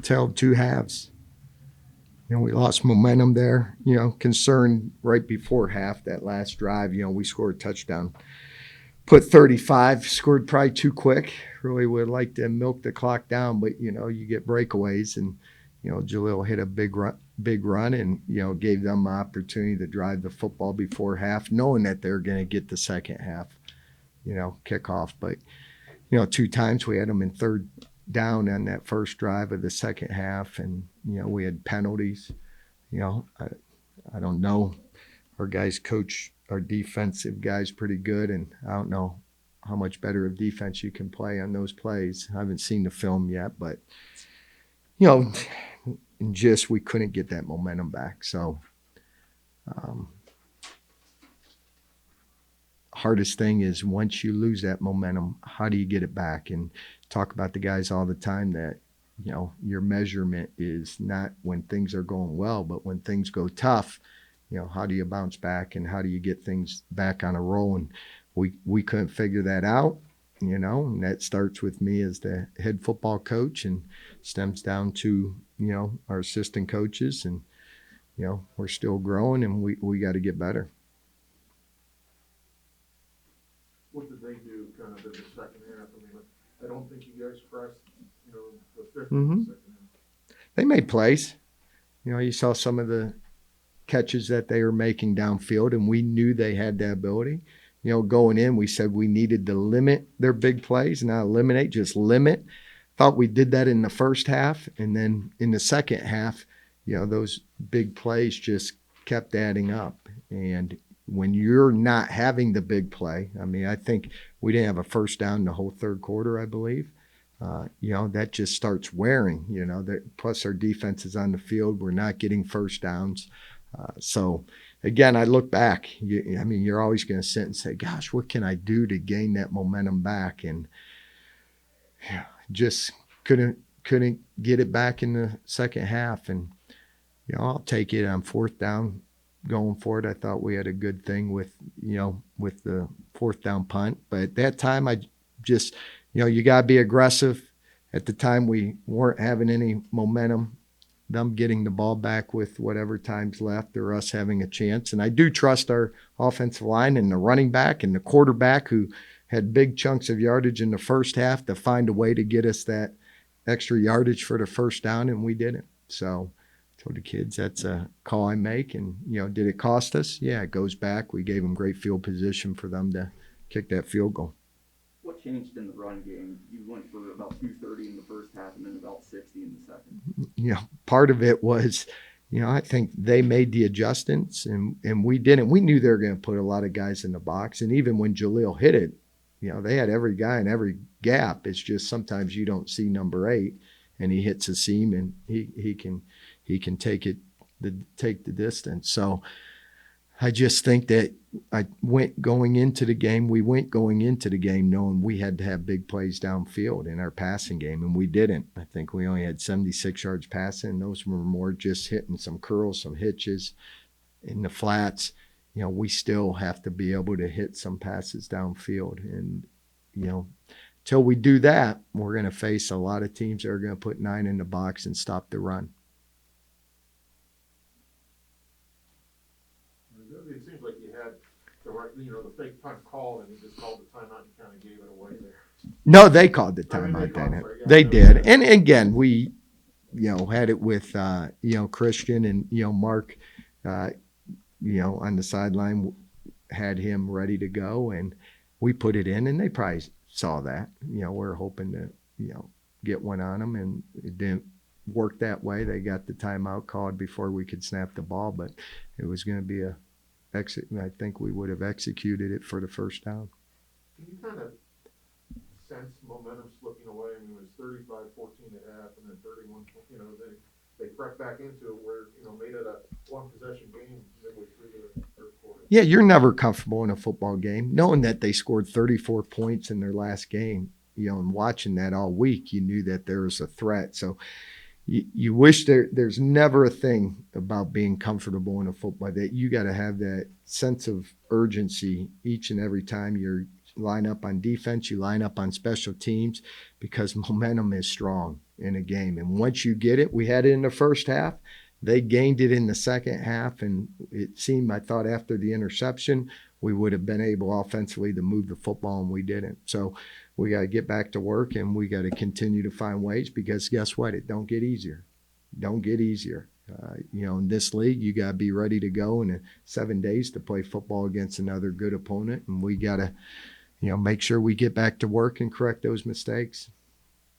curtailed two halves. We lost momentum there, concerned right before half, that last drive. We scored a touchdown, put 35, scored probably too quick. Really would like to milk the clock down, but, you get breakaways. And, Jalil hit a big run and, gave them an opportunity to drive the football before half, knowing that they're going to get the second half, kickoff. But, 2 times we had them in third down on that first drive of the second half, and, we had penalties. I don't know. Our guys coach our defensive guys pretty good, and I don't know how much better of defense you can play on those plays. I haven't seen the film yet, but, just we couldn't get that momentum back. So hardest thing is once you lose that momentum, how do you get it back? And talk about the guys all the time that, your measurement is not when things are going well, but when things go tough, how do you bounce back and how do you get things back on a roll? And we couldn't figure that out, and that starts with me as the head football coach and stems down to, our assistant coaches. And, we're still growing and we got to get better. What did they do kind of in the second half? I mean, I don't think you guys pressed, the fifth in the second half. They made plays. You saw some of the catches that they were making downfield, and we knew they had that ability. Going in, we said we needed to limit their big plays, not eliminate, just limit. Thought we did that in the first half, and then in the second half, those big plays just kept adding up. And when you're not having the big play, I think we didn't have a first down the whole third quarter, I believe. That just starts wearing, plus our defense is on the field. We're not getting first downs. So, again, I look back. You're always going to sit and say, gosh, what can I do to gain that momentum back? And just couldn't get it back in the second half. And, I'll take it on fourth down going forward. I thought we had a good thing with the fourth down punt. But at that time, I just, you got to be aggressive. At the time, we weren't having any momentum. Them getting the ball back with whatever time's left or us having a chance. And I do trust our offensive line and the running back and the quarterback who had big chunks of yardage in the first half to find a way to get us that extra yardage for the first down, and we didn't. So I told the kids that's a call I make. And, did it cost us? Yeah, it goes back. We gave them great field position for them to kick that field goal. What changed in the run game? You went for about 230 in the first half and then about 60 in the second. Part of it was, I think they made the adjustments and we didn't. We knew they were going to put a lot of guys in the box. And even when Jalil hit it, they had every guy in every gap. It's just sometimes you don't see number 8 and he hits a seam and he can take the distance. So I just think that we went going into the game knowing we had to have big plays downfield in our passing game, and we didn't. I think we only had 76 yards passing, and those were more just hitting some curls, some hitches in the flats. We still have to be able to hit some passes downfield. And, till we do that, we're going to face a lot of teams that are going to put 9 in the box and stop the run. It seems like you had the right, the fake punt call, and you just called the timeout and kind of gave it away there. No, they called the timeout then. They did. And again, we, had it with, Christian and, Mark, on the sideline, had him ready to go, and we put it in, and they probably saw that. We're hoping to, get one on them, and it didn't work that way. They got the timeout called before we could snap the ball, but it was going to be I think we would have executed it for the first down. Can you kind of sense momentum slipping away? It was 35-14 at half, and then 31. They crept back into it where made it a one-possession game midway through the third quarter. Yeah, you're never comfortable in a football game, knowing that they scored 34 points in their last game. And watching that all week, you knew that there was a threat. So. You wish there's never a thing about being comfortable in a football that you got to have that sense of urgency each and every time you line up on defense, you line up on special teams, because momentum is strong. in a game. And once you get it, we had it in the first half. They gained it in the second half, and it seemed, I thought, after the interception, we would have been able offensively to move the football, and we didn't. So we got to get back to work, and we got to continue to find ways, because guess what? It don't get easier. Don't get easier. In this league, you got to be ready to go in 7 days to play football against another good opponent, and we got to, make sure we get back to work and correct those mistakes.